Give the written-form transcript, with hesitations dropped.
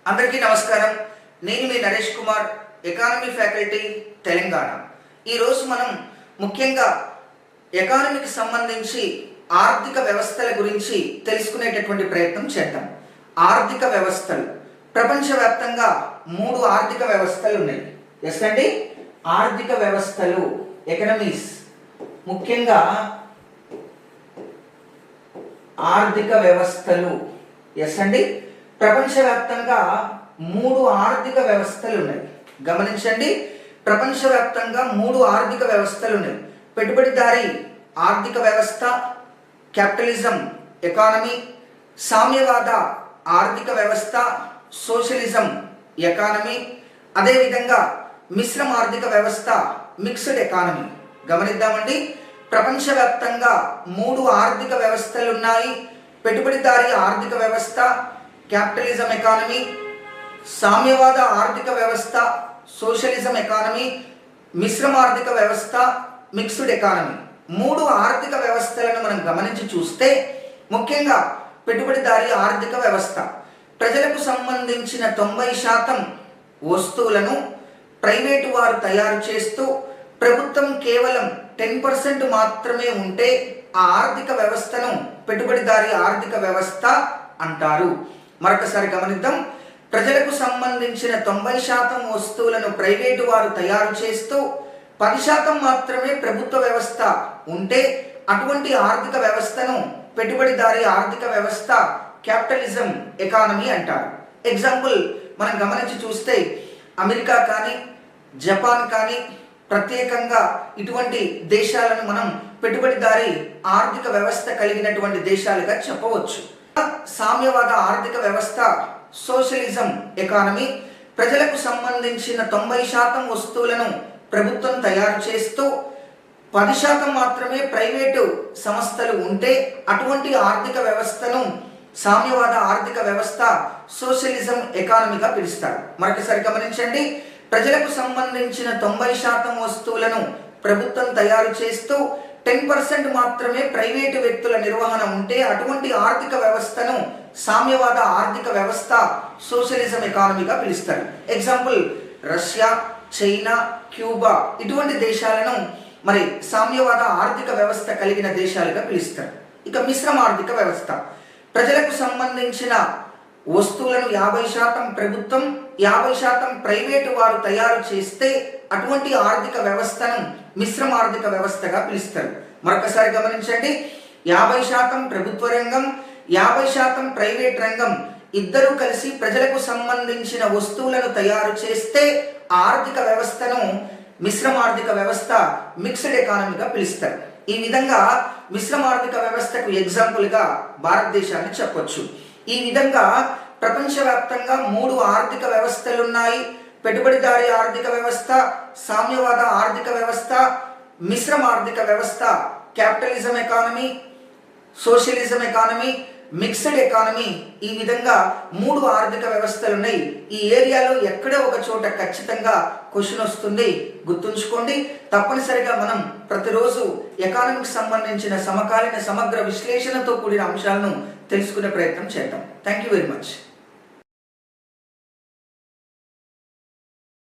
అందరికీ నమస్కారం. నేను మీ నరేష్ కుమార్, ఎకానమీ ఫ్యాకల్టీ, తెలంగాణ. ఈరోజు మనం ముఖ్యంగా ఎకానమీకి సంబంధించి ఆర్థిక వ్యవస్థల గురించి తెలుసుకునేటటువంటి ప్రయత్నం చేద్దాం. ఆర్థిక వ్యవస్థలు ప్రపంచవ్యాప్తంగా 3 ఆర్థిక వ్యవస్థలు ఉన్నాయి. ఎస్ అండి, ఆర్థిక వ్యవస్థలు, ఎకనమీస్. ముఖ్యంగా ఆర్థిక వ్యవస్థలు. ఎస్ అండి, ప్రపంచవ్యాప్తంగా 3 ఆర్థిక వ్యవస్థలు ఉన్నాయి. గమనించండి, ప్రపంచవ్యాప్తంగా 3 ఆర్థిక వ్యవస్థలు ఉన్నాయి. పెట్టుబడిదారీ ఆర్థిక వ్యవస్థ, క్యాపిటలిజం ఎకానమీ, సామ్యవాద ఆర్థిక వ్యవస్థ, సోషలిజం ఎకానమీ, అదేవిధంగా మిశ్రమ ఆర్థిక వ్యవస్థ, మిక్స్డ్ ఎకానమీ. గమనిద్దామండి, ప్రపంచవ్యాప్తంగా 3 ఆర్థిక వ్యవస్థలు ఉన్నాయి. పెట్టుబడిదారీ ఆర్థిక వ్యవస్థ, క్యాపిటలిజం ఎకానమీ, సామ్యవాద ఆర్థిక వ్యవస్థ, సోషలిజం ఎకానమీ, మిశ్రమ ఆర్థిక వ్యవస్థ, మిక్స్డ్ ఎకానమీ. 3 ఆర్థిక వ్యవస్థలను మనం గమనించి చూస్తే, ముఖ్యంగా పెట్టుబడిదారీ ఆర్థిక వ్యవస్థ ప్రజలకు సంబంధించిన 90% వస్తువులను ప్రైవేటు వారు తయారు చేస్తూ ప్రభుత్వం కేవలం 10% మాత్రమే ఉంటే ఆ ఆర్థిక వ్యవస్థను పెట్టుబడిదారీ ఆర్థిక వ్యవస్థ అంటారు. మరొకసారి గమనిద్దాం, ప్రజలకు సంబంధించిన 90% వస్తువులను ప్రైవేటు వారు తయారు చేస్తూ 10% మాత్రమే ప్రభుత్వ వ్యవస్థ ఉంటే అటువంటి ఆర్థిక వ్యవస్థను పెట్టుబడిదారీ ఆర్థిక వ్యవస్థ, క్యాపిటలిజం ఎకానమీ అంటారు. ఎగ్జాంపుల్ మనం గమనించి చూస్తే అమెరికా కానీ, జపాన్ కానీ ప్రత్యేకంగా ఇటువంటి దేశాలను మనం పెట్టుబడిదారీ ఆర్థిక వ్యవస్థ కలిగినటువంటి దేశాలుగా చెప్పవచ్చు. సామ్యవాద ఆర్థిక వ్యవస్థ, సోషలిజం ఎకానమీ ప్రజలకు సంబంధించిన 90% వస్తువులను ప్రభుత్వం తయారు చేస్తూ 10% మాత్రమే ప్రైవేటు సంస్థలు ఉంటే అటువంటి ఆర్థిక వ్యవస్థను సామ్యవాద ఆర్థిక వ్యవస్థ, సోషలిజం ఎకానమీగా పిలుస్తారు. మరొకసారి గమనించండి, ప్రజలకు సంబంధించిన 90% వస్తువులను ప్రభుత్వం తయారు చేస్తూ 10% మాత్రమే ప్రైవేటు వ్యక్తుల నిర్వహణ ఉంటే అటువంటి ఆర్థిక వ్యవస్థను సామ్యవాద ఆర్థిక వ్యవస్థ, సోషలిజం ఎకానమీగా పిలుస్తారు. ఎగ్జాంపుల్ రష్యా, చైనా, క్యూబా ఇటువంటి దేశాలను మరి సామ్యవాద ఆర్థిక వ్యవస్థ కలిగిన దేశాలుగా పిలుస్తారు. ఇక మిశ్రమ ఆర్థిక వ్యవస్థ ప్రజలకు సంబంధించిన వస్తువులను 50% ప్రభుత్వం, 50% ప్రైవేటు వారు తయారు చేస్తే అటువంటి ఆర్థిక వ్యవస్థను మిశ్రమ ఆర్థిక వ్యవస్థగా పిలుస్తారు. మరొకసారి గమనించండి, 50% ప్రభుత్వ రంగం, 50% ప్రైవేట్ రంగం ఇద్దరూ కలిసి ప్రజలకు సంబంధించిన వస్తువులను తయారు చేస్తే ఆర్థిక వ్యవస్థను మిశ్రమ ఆర్థిక వ్యవస్థ, మిక్స్డ్ ఎకానమీగా పిలుస్తారు. ఈ విధంగా మిశ్రమ ఆర్థిక వ్యవస్థకు ఎగ్జాంపుల్గా భారతదేశాన్ని చెప్పొచ్చు. ఈ విధంగా ప్రపంచవ్యాప్తంగా 3 ఆర్థిక వ్యవస్థలు ఉన్నాయి. పెట్టుబడిదారీ ఆర్థిక వ్యవస్థ, సామ్యవాద ఆర్థిక వ్యవస్థ, మిశ్రమ ఆర్థిక వ్యవస్థ, capitalism economy, socialism economy, mixed economy. ఈ విధంగా 3 ఆర్థిక వ్యవస్థలు ఉన్నాయి. ఈ ఏరియాలో ఎక్కడో ఒక చోట ఖచ్చితంగా క్వశ్చన్ వస్తుంది, గుర్తుంచుకోండి. తప్పనిసరిగా మనం ప్రతిరోజు ఎకానమీకి సంబంధించిన సమకాలీన సమగ్ర విశ్లేషణతో కూడిన అంశాలను తెలుసుకునే ప్రయత్నం చేద్దాం. Thank you very much.